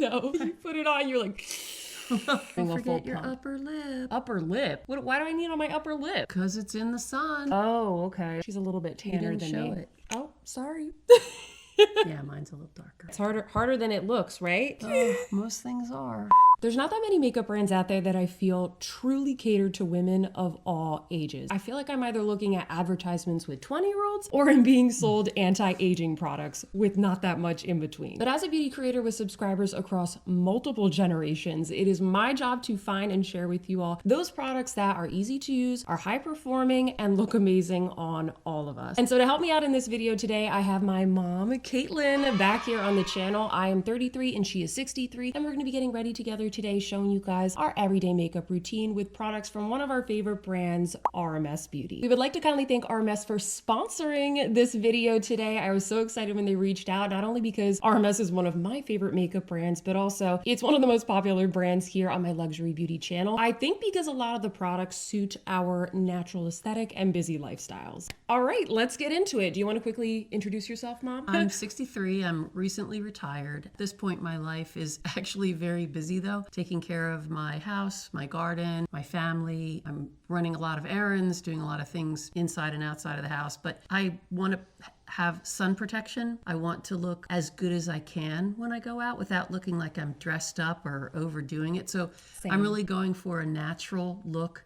No, you put it on, you're like... Forget your upper lip. Upper lip? Why do I need on my upper lip? Because it's in the sun. Oh, okay. She's a little bit tanner than me. Show it. Oh, sorry. Yeah, mine's a little darker. It's harder than it looks, right? Oh, most things are. There's not that many makeup brands out there that I feel truly cater to women of all ages. I feel like I'm either looking at advertisements with 20-year-olds or I'm being sold anti-aging products with not that much in between. But as a beauty creator with subscribers across multiple generations, it is my job to find and share with you all those products that are easy to use, are high performing, and look amazing on all of us. And so to help me out in this video today, I have my mom, Caitlin, back here on the channel. I am 33 and she is 63, and we're gonna be getting ready together today, showing you guys our everyday makeup routine with products from one of our favorite brands, RMS Beauty. We would like to kindly thank RMS for sponsoring this video today. I was so excited when they reached out, not only because RMS is one of my favorite makeup brands, but also it's one of the most popular brands here on my luxury beauty channel. I think because a lot of the products suit our natural aesthetic and busy lifestyles. All right, let's get into it. Do you want to quickly introduce yourself, Mom? I'm 63. I'm recently retired. At this point, my life is actually very busy though, taking care of my house, my garden, my family. I'm running a lot of errands, doing a lot of things inside and outside of the house, but I want to have sun protection. I want to look as good as I can when I go out without looking like I'm dressed up or overdoing it. So I'm really going for a natural look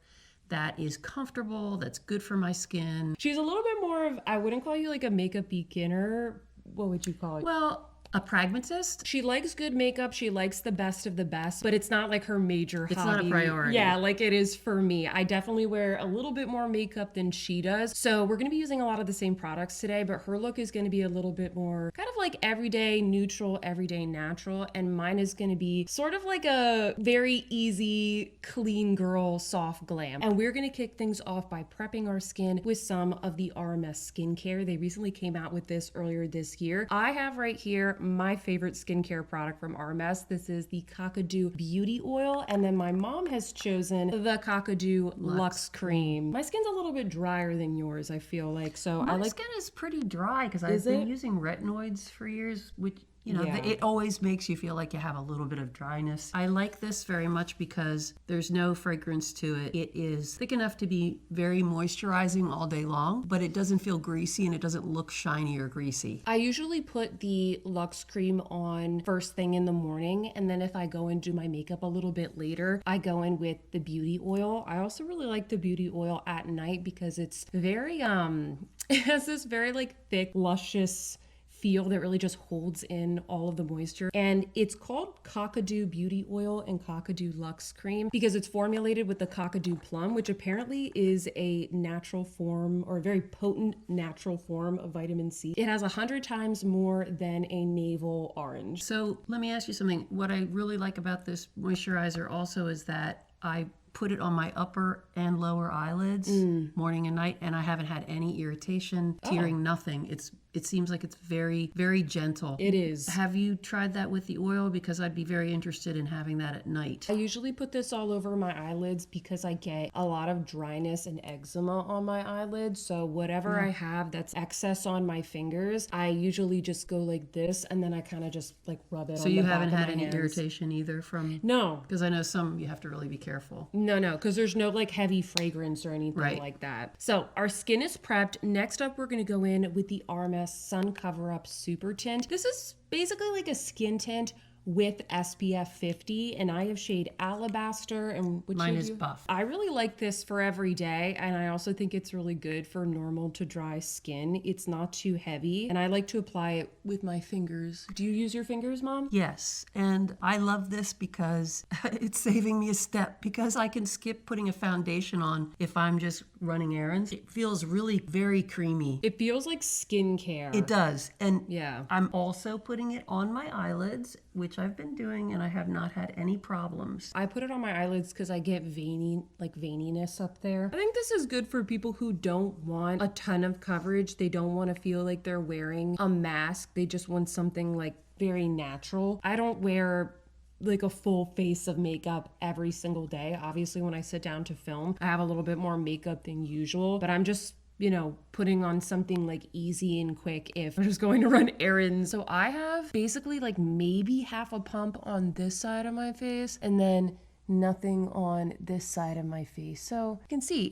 that is comfortable, that's good for my skin. She's a little bit more of, I wouldn't call you like a makeup beginner. What would you call it? Well, a pragmatist. She likes good makeup. She likes the best of the best, but it's not like her major hobby. It's not a priority. Yeah, like it is for me. I definitely wear a little bit more makeup than she does. So we're going to be using a lot of the same products today, but her look is going to be a little bit more kind of like everyday neutral, everyday natural. And mine is going to be sort of like a very easy, clean girl, soft glam. And we're going to kick things off by prepping our skin with some of the RMS skincare. They recently came out with this earlier this year. I have right here my favorite skincare product from RMS. This is the Kakadu Beauty Oil, and then my mom has chosen the Kakadu Luxe Cream. My skin's a little bit drier than yours, I feel like, so my skin is pretty dry because I've been using retinoids for years, which it always makes you feel like you have a little bit of dryness. I like this very much because there's no fragrance to it. It is thick enough to be very moisturizing all day long, but it doesn't feel greasy and it doesn't look shiny or greasy. I usually put the Luxe Cream on first thing in the morning, and then if I go and do my makeup a little bit later, I go in with the beauty oil. I also really like the beauty oil at night because it's very, it has this very like thick, luscious feel that really just holds in all of the moisture. And it's called Kakadu Beauty Oil and Kakadu Luxe Cream because it's formulated with the Kakadu plum, which apparently is a natural form or a very potent natural form of vitamin C. It has 100 times more than a navel orange. So let me ask you something. What I really like about this moisturizer also is that I put it on my upper and lower eyelids morning and night, and I haven't had any irritation, tearing, nothing. It seems like it's very, very gentle. It is. Have you tried that with the oil? Because I'd be very interested in having that at night. I usually put this all over my eyelids because I get a lot of dryness and eczema on my eyelids. So whatever I have that's excess on my fingers, I usually just go like this, and then I kind of just like rub it on the back of my hands. So you haven't had any irritation either from... No. Because I know some you have to really be careful. No, because there's no like heavy fragrance or anything like that. So our skin is prepped. Next up, we're going to go in with the RMS Sun Cover Up Super Tint. This is basically like a skin tint with SPF 50, and I have shade Alabaster. And mine is Buff. I really like this for every day, and I also think it's really good for normal to dry skin. It's not too heavy, and I like to apply it with my fingers. Do you use your fingers, Mom? Yes, and I love this because it's saving me a step because I can skip putting a foundation on if I'm just running errands. It feels really very creamy. It feels like skincare. It does, and yeah. I'm also putting it on my eyelids, which I've been doing, and I have not had any problems. I put it on my eyelids because I get veininess up there. I think this is good for people who don't want a ton of coverage. They don't want to feel like they're wearing a mask. They just want something like very natural. I don't wear like a full face of makeup every single day. Obviously, when I sit down to film, I have a little bit more makeup than usual, but I'm just you know, putting on something like easy and quick if I'm just going to run errands. So I have basically like maybe half a pump on this side of my face and then nothing on this side of my face. So you can see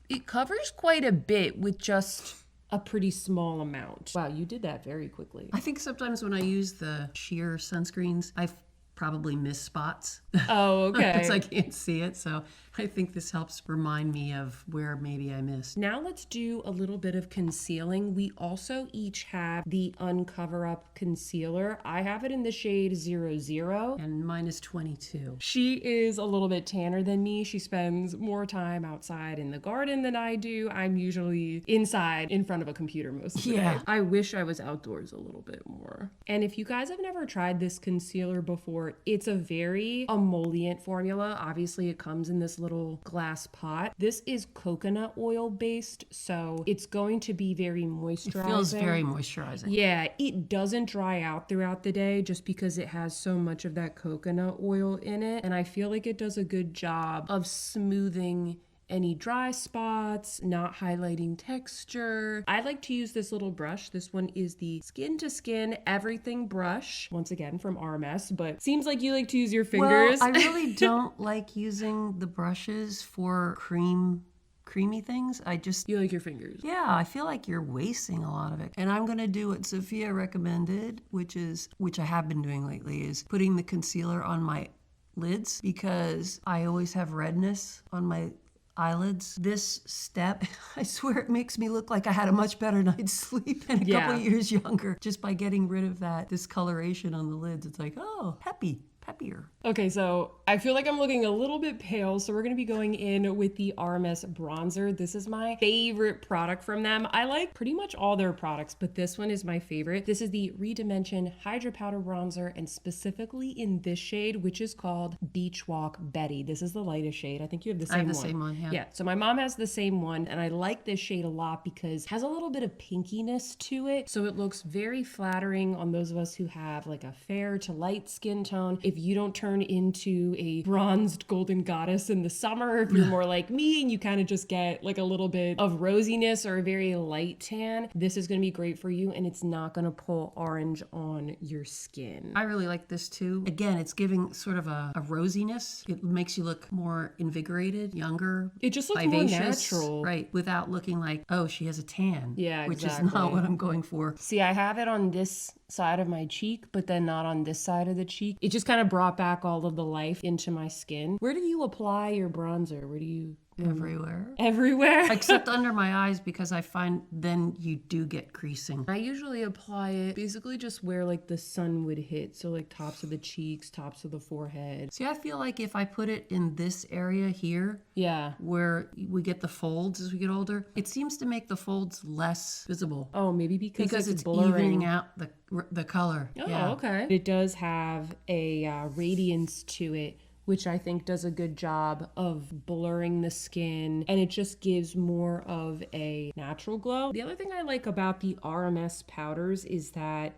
it covers quite a bit with just a pretty small amount. Wow, you did that very quickly. I think sometimes when I use the sheer sunscreens, I probably miss spots. Oh, okay. Because I can't see it. So I think this helps remind me of where maybe I missed. Now let's do a little bit of concealing. We also each have the Uncover Up concealer. I have it in the shade 00. And mine is 22. She is a little bit tanner than me. She spends more time outside in the garden than I do. I'm usually inside in front of a computer most of the day. I wish I was outdoors a little bit more. And if you guys have never tried this concealer before, it's a very emollient formula. Obviously, it comes in this little glass pot. This is coconut oil based, so it's going to be very moisturizing. It feels very moisturizing. Yeah, it doesn't dry out throughout the day just because it has so much of that coconut oil in it. And I feel like it does a good job of smoothing any dry spots, not highlighting texture. I like to use this little brush. This one is the Skin to Skin Everything brush, once again from RMS, but seems like you like to use your fingers. Well, I really don't like using the brushes for creamy things. You like your fingers. Yeah, I feel like you're wasting a lot of it. And I'm gonna do what Sophia recommended, which I have been doing lately, is putting the concealer on my lids because I always have redness on my eyelids. This step, I swear it makes me look like I had a much better night's sleep and a couple years younger just by getting rid of that discoloration on the lids. It's like, oh, peppier. Okay, so I feel like I'm looking a little bit pale, so we're going to be going in with the RMS bronzer. This is my favorite product from them. I like pretty much all their products, but this one is my favorite. This is the Redimension Hydra Powder Bronzer, and specifically in this shade, which is called Beach Walk Betty. This is the lightest shade. I think you have the same one. I have the same one, yeah. Yeah, so my mom has the same one, and I like this shade a lot because it has a little bit of pinkiness to it, so it looks very flattering on those of us who have like a fair to light skin tone. If you don't turn into a bronzed golden goddess in the summer, if you're more like me and you kind of just get like a little bit of rosiness or a very light tan, this is going to be great for you, and it's not going to pull orange on your skin. I really like this too. Again, it's giving sort of a rosiness. It makes you look more invigorated, younger. It just looks vivacious, more natural. Right, without looking like, oh, she has a tan. Yeah, which exactly. is not what I'm going for. See, I have it on this side of my cheek, but then not on this side of the cheek. It just kind of brought back all of the life into my skin. Where do you apply your bronzer? Where do you... Everywhere. Everywhere? Except under my eyes, because I find then you do get creasing. I usually apply it basically just where like the sun would hit. So like tops of the cheeks, tops of the forehead. See, I feel like if I put it in this area here, where we get the folds as we get older, it seems to make the folds less visible. Oh, maybe because it's blurring. evening out the color. Oh, okay. It does have a radiance to it, which I think does a good job of blurring the skin, and it just gives more of a natural glow. The other thing I like about the RMS powders is that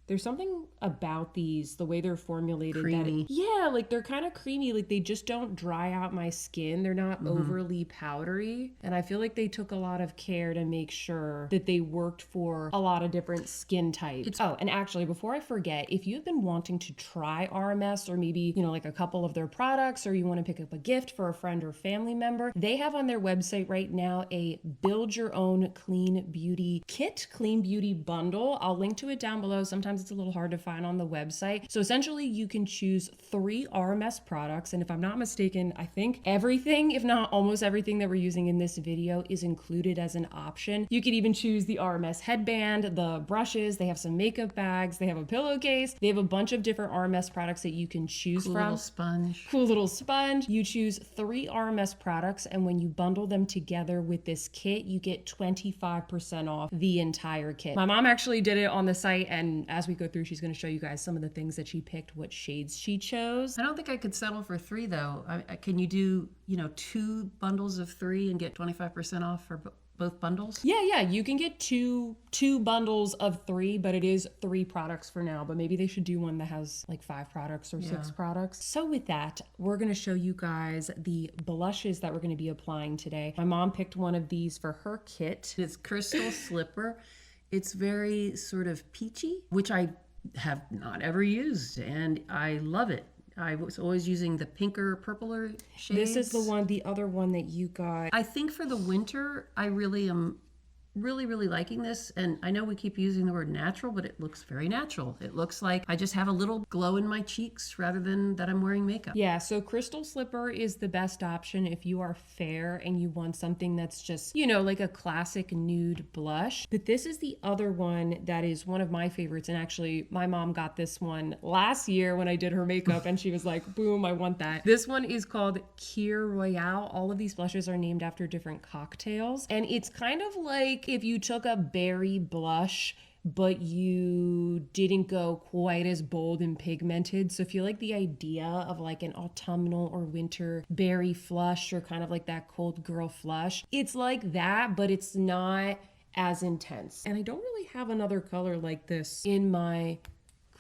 there's something about these, the way they're formulated. Creamy. Like they're kind of creamy. Like they just don't dry out my skin. They're not overly powdery. And I feel like they took a lot of care to make sure that they worked for a lot of different skin types. And actually, before I forget, if you've been wanting to try RMS or maybe, you know, like a couple of their products, or you want to pick up a gift for a friend or family member, they have on their website right now a build your own clean beauty kit, clean beauty bundle. I'll link to it down below. Sometimes it's a little hard to find on the website. So essentially you can choose 3 RMS products, and if I'm not mistaken, I think everything, if not almost everything that we're using in this video is included as an option. You could even choose the RMS headband, the brushes, they have some makeup bags, they have a pillowcase, they have a bunch of different RMS products that you can choose from. Cool little sponge. You choose 3 RMS products, and when you bundle them together with this kit, you get 25% off the entire kit. My mom actually did it on the site, and as we go through, she's going to show you guys some of the things that she picked, what shades she chose. I don't think I could settle for 3 though. Can you do, 2 bundles of 3 and get 25% off for both bundles? Yeah, you can get two bundles of 3, but it is 3 products for now. But maybe they should do one that has like 5 products or 6 products. So with that, we're gonna show you guys the blushes that we're gonna be applying today. My mom picked one of these for her kit. It's Crystal Slipper. It's very sort of peachy, which I have not ever used, and I love it. I was always using the pinker, purpler shades. This is the other one that you got. I think for the winter, I really am really liking this. And I know we keep using the word natural, but it looks very natural. It looks like I just have a little glow in my cheeks rather than that I'm wearing makeup. Yeah, so Crystal Slipper is the best option if you are fair and you want something that's just, you know, like a classic nude blush. But this is the other one that is one of my favorites. And actually, my mom got this one last year when I did her makeup and she was like, boom, I want that. This one is called Kir Royale. All of these blushes are named after different cocktails. And it's kind of like if you took a berry blush but you didn't go quite as bold and pigmented. So if you like the idea of like an autumnal or winter berry flush or kind of like that cold girl flush, it's like that, but it's not as intense. And I don't really have another color like this in my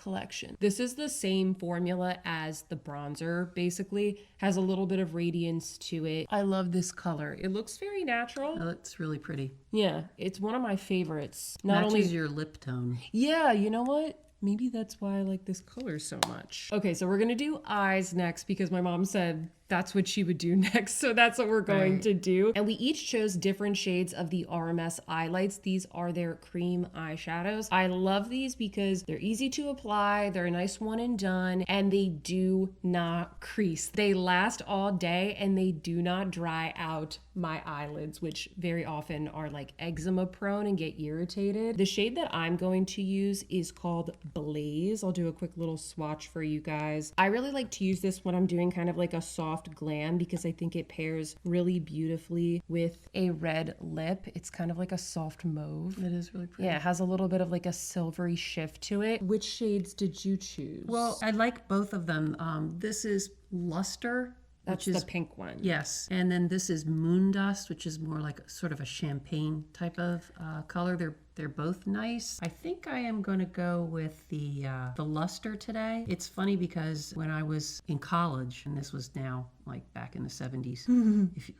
collection. This is the same formula as the bronzer, basically has a little bit of radiance to it. I love this color. It looks very natural. Oh, it's really pretty. Yeah, it's one of my favorites. Matches your lip tone. Yeah, you know what? Maybe that's why I like this color so much. Okay, so we're gonna do eyes next because my mom said that's what she would do next. So that's what we're going to do. And we each chose different shades of the RMS eyelights. These are their cream eyeshadows. I love these because they're easy to apply. They're a nice one and done, and they do not crease. They last all day and they do not dry out my eyelids, which very often are like eczema prone and get irritated. The shade that I'm going to use is called Blaze. I'll do a quick little swatch for you guys. I really like to use this when I'm doing kind of like a soft glam because I think it pairs really beautifully with a red lip. It's kind of like a soft mauve. It is really pretty. Yeah, it has a little bit of like a silvery shift to it. Which shades did you choose? Well, I like both of them. This is Luster. That's the pink one. Yes. And then this is Moon Dust, which is more like sort of a champagne type of color. They're both nice. I think I am going to go with the Luster today. It's funny because when I was in college, and this was now like back in the 70s,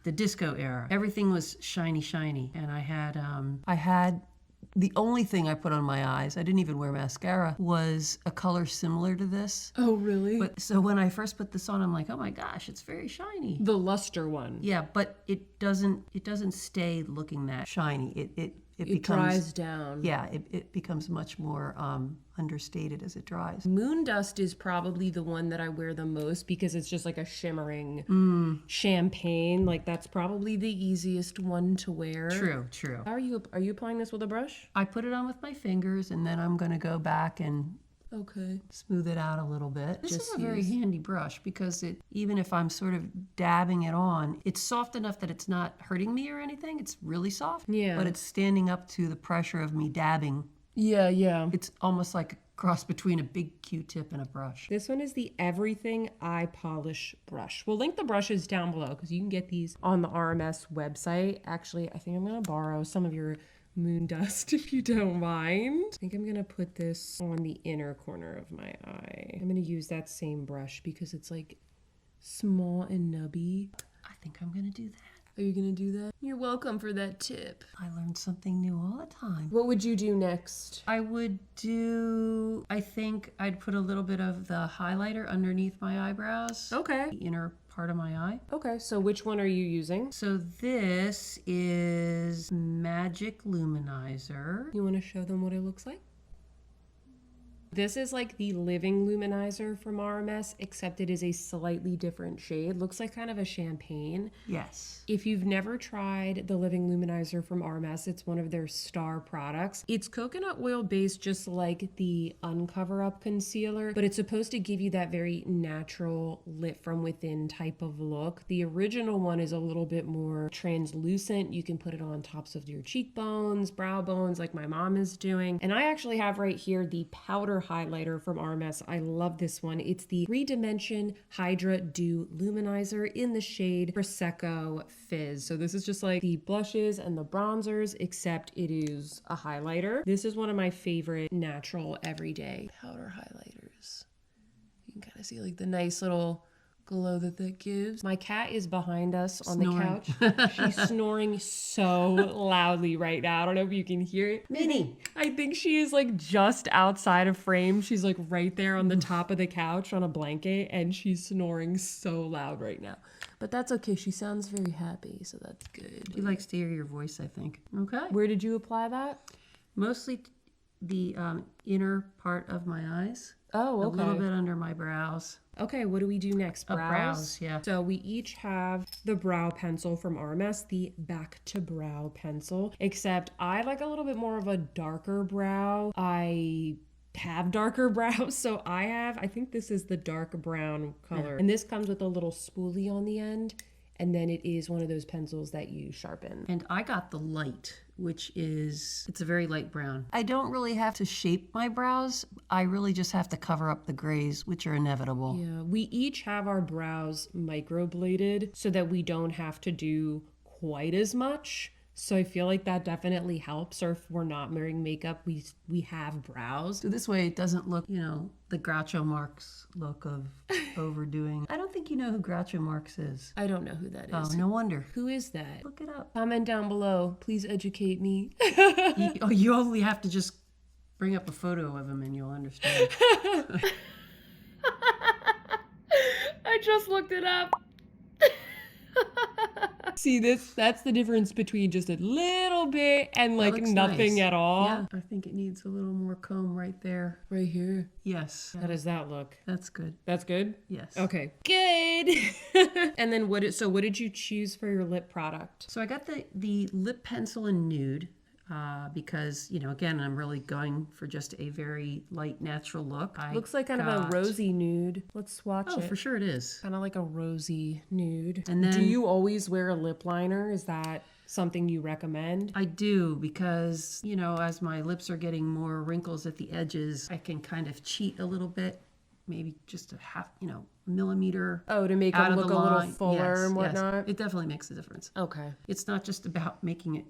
the disco era, everything was shiny. And I had the only thing I put on my eyes, I didn't even wear mascara, was a color similar to this. Oh, really? But so when I first put this on, I'm like, oh my gosh, it's very shiny. The Luster one. Yeah, but it doesn't stay looking that shiny. It becomes, dries down. Yeah, it becomes much more understated as it dries. Moon Dust is probably the one that I wear the most because it's just like a shimmering champagne. Like that's probably the easiest one to wear. True. How are you applying this with a brush? I put it on with my fingers and then I'm going to go back and smooth it out a little bit. This is a very handy brush because even if I'm sort of dabbing it on, it's soft enough that it's not hurting me or anything. It's really soft. Yeah. But it's standing up to the pressure of me dabbing. Yeah. It's almost like a cross between a big Q-tip and a brush. This one is the Everything Eye Polish brush. We'll link the brushes down below because you can get these on the RMS website. Actually, I think I'm going to borrow some of your Moon Dust if you don't mind. I think I'm gonna put this on the inner corner of my eye. I'm gonna use that same brush because it's like small and nubby. I think I'm gonna do that. Are you gonna do that? You're welcome for that tip. I learn something new all the time. What would you do next? I think I'd put a little bit of the highlighter underneath my eyebrows. Okay. The inner part of my eye. Okay, so which one are you using? So this is Magic Luminizer. You want to show them what it looks like? This is like the Living Luminizer from RMS, except it is a slightly different shade. Looks like kind of a champagne. Yes. If you've never tried the Living Luminizer from RMS, it's one of their star products. It's coconut oil based, just like the Uncover Up concealer, but it's supposed to give you that very natural lit from within type of look. The original one is a little bit more translucent. You can put it on tops of your cheekbones, brow bones, like my mom is doing. And I actually have right here the powder powder highlighter from RMS. I love this one. It's the 3-Dimension Hydra Dew Luminizer in the shade Prosecco Fizz. So this is just like the blushes and the bronzers, except it is a highlighter. This is one of my favorite natural everyday powder highlighters. You can kind of see like the nice little glow that gives. My cat is behind us on the couch. She's snoring so loudly right now. I don't know if you can hear it. Minnie. I think she is like just outside of frame. She's like right there on the top of the couch on a blanket, and she's snoring so loud right now. But that's okay. She sounds very happy, so that's good. She likes to hear your voice, I think. Okay. Where did you apply that? Mostly the inner part of my eyes. Oh, okay. A little bit under my brows. Okay, what do we do next? Brows? Brows, yeah. So we each have the brow pencil from RMS, the Back to Brow pencil, except I like a little bit more of a darker brow. I have darker brows, so I think this is the dark brown color. Yeah. And this comes with a little spoolie on the end, and then it is one of those pencils that you sharpen. And I got the light, which is, it's a very light brown. I don't really have to shape my brows. I really just have to cover up the grays, which are inevitable. Yeah, we each have our brows microbladed so that we don't have to do quite as much. So I feel like that definitely helps. Or if we're not wearing makeup, we have brows. So this way it doesn't look, you know, the Groucho Marx look of overdoing. I don't think you know who Groucho Marx is. I don't know who that is. Oh, no wonder. Who is that? Look it up. Comment down below. Please educate me. You only have to just bring up a photo of him and you'll understand. I just looked it up. See, that's the difference between just a little bit and like nothing nice. At all. Yeah, I think it needs a little more comb right there. Right here. Yes. How does that look? That's good. That's good? Yes. Okay. Good. And then what did you choose for your lip product? So I got the lip pencil in nude. Because, you know, again, I'm really going for just a very light, natural look. Looks like kind of a rosy nude. Let's swatch it. Oh, for sure it is. Kind of like a rosy nude. And then, do you always wear a lip liner? Is that something you recommend? I do, because, you know, as my lips are getting more wrinkles at the edges, I can kind of cheat a little bit. Maybe just a half, you know, millimeter. Oh, to make it look a little fuller and whatnot? Yes. It definitely makes a difference. Okay. It's not just about making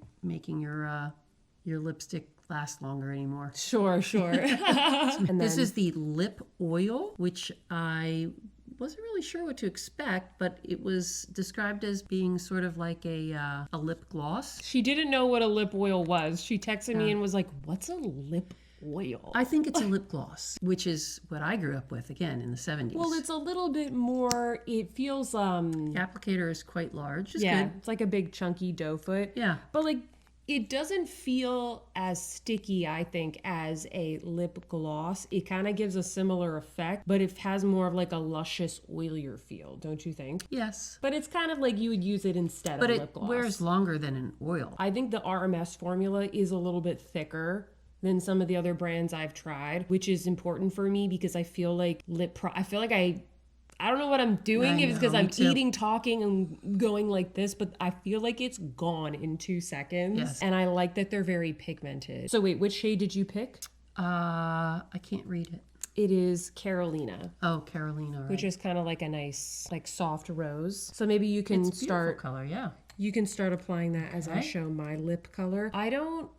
your lipstick last longer anymore. Sure. And this is the lip oil, which I wasn't really sure what to expect, but it was described as being sort of like a lip gloss. She didn't know what a lip oil was. She texted me and was like, "What's a lip oil?" I think it's a lip gloss, which is what I grew up with, again, in the 70s. Well, it's a little bit more, it feels... The applicator is quite large. It's yeah, good. It's like a big chunky dough foot. Yeah. But like, it doesn't feel as sticky, I think, as a lip gloss. It kind of gives a similar effect, but it has more of like a luscious, oilier feel, don't you think? Yes. But it's kind of like you would use it instead of lip gloss. But it wears longer than an oil. I think the RMS formula is a little bit thicker than some of the other brands I've tried, which is important for me because I feel like I don't know what I'm doing. It's because I'm eating, talking, and going like this, but I feel like it's gone in 2 seconds. Yes. And I like that they're very pigmented. So wait, which shade did you pick? I can't read it. It is Carolina. Oh, Carolina, right. Which is kind of like a nice, like soft rose. So maybe you can start color, yeah. You can start applying that as I show my lip color. I don't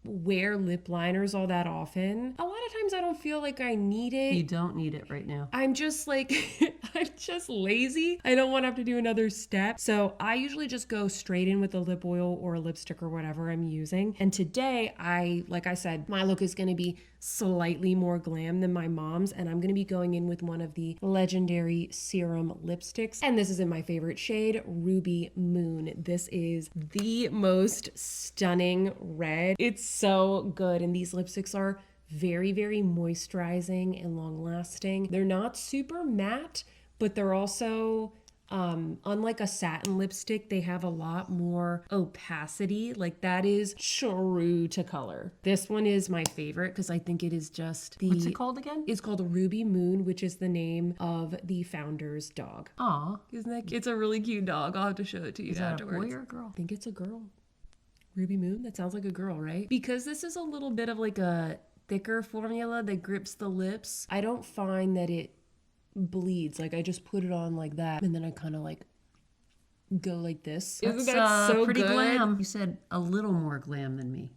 wear lip liners all that often. A lot of times I don't feel like I need it. You don't need it right now. I'm just like, I'm just lazy. I don't want to have to do another step. So I usually just go straight in with a lip oil or a lipstick or whatever I'm using. And today, like I said, my look is going to be slightly more glam than my mom's, and I'm going to be going in with one of the legendary serum lipsticks. And this is in my favorite shade, Ruby Moon. This is the most stunning red. It's so good. And these lipsticks are very, very moisturizing and long lasting. They're not super matte, but they're also, unlike a satin lipstick, they have a lot more opacity. Like that is true to color. This one is my favorite because I think it is just What's it called again? It's called Ruby Moon, which is the name of the founder's dog. Aw. Isn't that, it's a really cute dog. I'll have to show it to you afterwards. Is that a boy or a girl? I think it's a girl. Ruby Moon? That sounds like a girl, right? Because this is a little bit of like thicker formula that grips the lips. I don't find that it bleeds. Like I just put it on like that and then I kind of like go like this. Isn't that so pretty good? glam. You said a little more glam than me.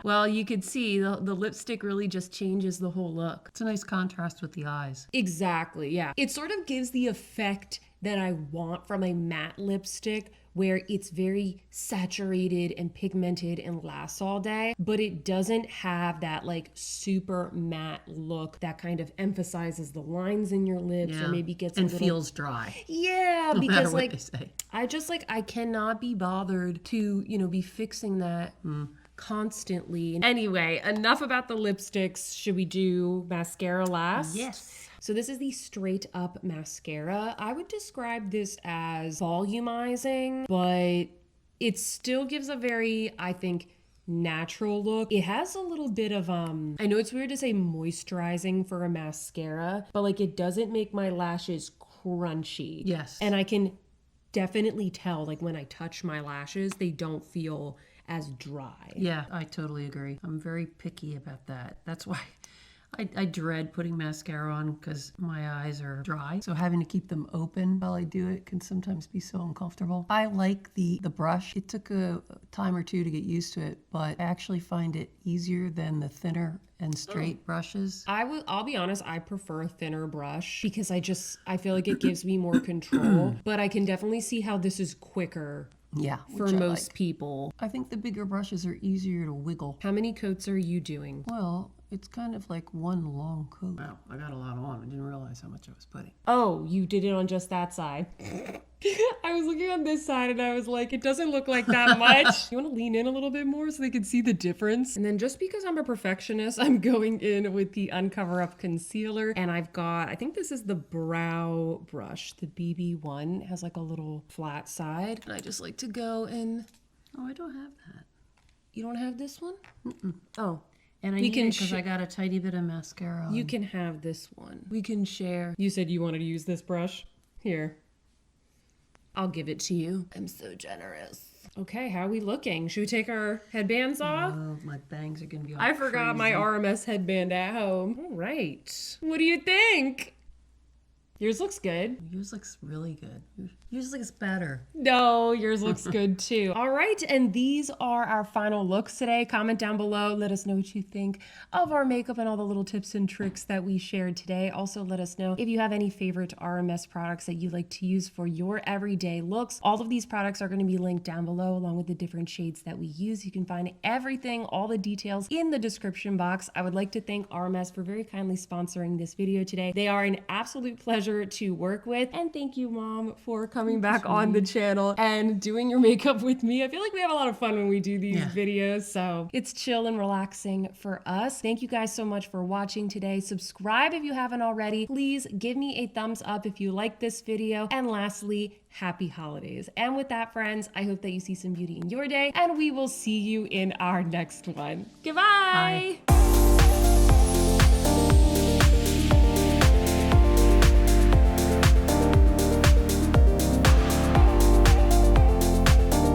Well, you could see the lipstick really just changes the whole look. It's a nice contrast with the eyes. Exactly, yeah. It sort of gives the effect that I want from a matte lipstick where it's very saturated and pigmented and lasts all day, but it doesn't have that like super matte look that kind of emphasizes the lines in your lips or maybe gets and a little... feels dry. Yeah, No matter because what like they say. I just like I cannot be bothered to, you know, be fixing that constantly. Anyway, enough about the lipsticks. Should we do mascara last? Yes. So this is the Straight Up Mascara. I would describe this as volumizing, but it still gives a very, I think, natural look. It has a little bit of, I know it's weird to say moisturizing for a mascara, but like it doesn't make my lashes crunchy. Yes. And I can definitely tell, like when I touch my lashes, they don't feel as dry. Yeah, I totally agree. I'm very picky about that. That's why I dread putting mascara on because my eyes are dry. So having to keep them open while I do it can sometimes be so uncomfortable. I like the brush. It took a time or two to get used to it, but I actually find it easier than the thinner and straight brushes. I'll be honest, I prefer a thinner brush because I feel like it gives me more control, but I can definitely see how this is quicker. Yeah, For most people. I think the bigger brushes are easier to wiggle. How many coats are you doing? Well, it's kind of like one long coat. Wow, I got a lot on. I didn't realize how much I was putting. Oh, you did it on just that side. I was looking on this side and I was like, it doesn't look like that much. You want to lean in a little bit more so they can see the difference? And then just because I'm a perfectionist, I'm going in with the Uncover Up Concealer. And I've got, I think this is the brow brush. The BB1 has like a little flat side. And I just like to go in. Oh, I don't have that. You don't have this one? Oh. And I need it because I got a tiny bit of mascara on. You can have this one. We can share. You said you wanted to use this brush? Here. I'll give it to you. I'm so generous. Okay, how are we looking? Should we take our headbands off? Oh, my bangs are going to be all I forgot my RMS headband at home. All right. What do you think? Yours looks good. Yours looks really good. Yours looks better. No, yours looks good too. All right, and these are our final looks today. Comment down below. Let us know what you think of our makeup and all the little tips and tricks that we shared today. Also, let us know if you have any favorite RMS products that you like to use for your everyday looks. All of these products are going to be linked down below along with the different shades that we use. You can find everything, all the details in the description box. I would like to thank RMS for very kindly sponsoring this video today. They are an absolute pleasure to work with, and thank you, Mom, for coming back on the channel and doing your makeup with me. I feel like we have a lot of fun when we do these videos, so it's chill and relaxing for us. Thank you guys so much for watching today. Subscribe if you haven't already. Please give me a thumbs up if you like this video, and lastly, happy holidays. And with that, friends, I hope that you see some beauty in your day, and we will see you in our next one. Goodbye. Bye.